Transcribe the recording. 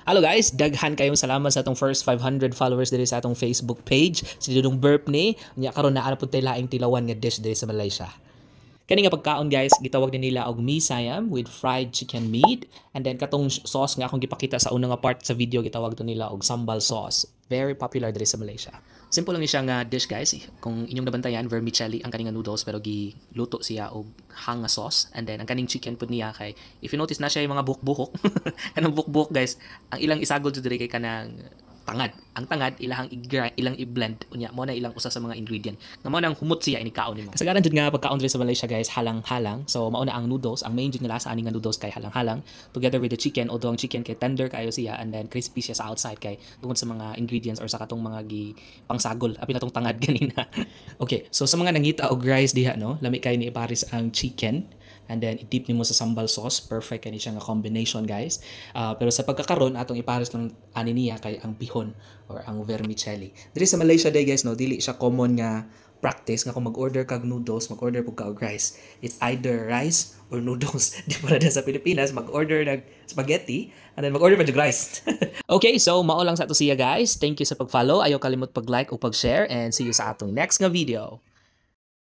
Hello guys, daghan kayong salamat sa atong first 500 followers diri sa atong Facebook page. Si Dudong Burp ni, nya karon naa na pud tay laing tilawan nga dish diri sa Malaysia. Kani nga pagkaon guys, gitawag ni nila og mee sayam with fried chicken meat, and then katong sauce nga akong gipakita sa unang nga part sa video gitawag to nila og sambal sauce. Very popular diri sa Malaysia. Simple lang ni siya nga dish guys. Kung inyong nabantayan, vermicelli ang kaning noodles pero giluto siya og hang nga sauce, and then ang kaning chicken pud niya kay if you notice na siya yung mga buhok-buhok. Kanang buhok-buhok guys, ang ilang isagol jud diri kay kanang tangad. Ang tangad ilang i-blend unya mo na ilang usa sa mga ingredient. Nga mo nang humot siya ini kaon nimo. Kasagaran jud nga pagkaon diri sa Malaysia guys, halang-halang. So mao na ang noodles, ang main jud nga lasa ani nga noodles kay halang-halang together with the chicken, although ang chicken kay tender kayo siya and then crispy siya sa outside kay tungod sa mga ingredients or sa katong mga pangsagol apil natong tangad ganina. Okay, so sa mga nangita og rice diha no, lami kay ni ipares ang chicken. And then i-dip nimo sa sambal sauce, perfect kani siya nga combination guys. Pero sa pagkakaron atong ipares lang ani niya kay ang bihon or ang vermicelli. Diri sa Malaysia day guys no, dili siya common nga practice nga kung mag-order kag noodles, mag-order pug ka og rice. It's either rice or noodles. Di para sa Pilipinas mag-order ng spaghetti and then mag-order pa og rice. Okay, so mao lang sa ato siya guys. Thank you sa pag-follow. Ayaw kalimot pag-like o pag-share and see you sa atong next nga video.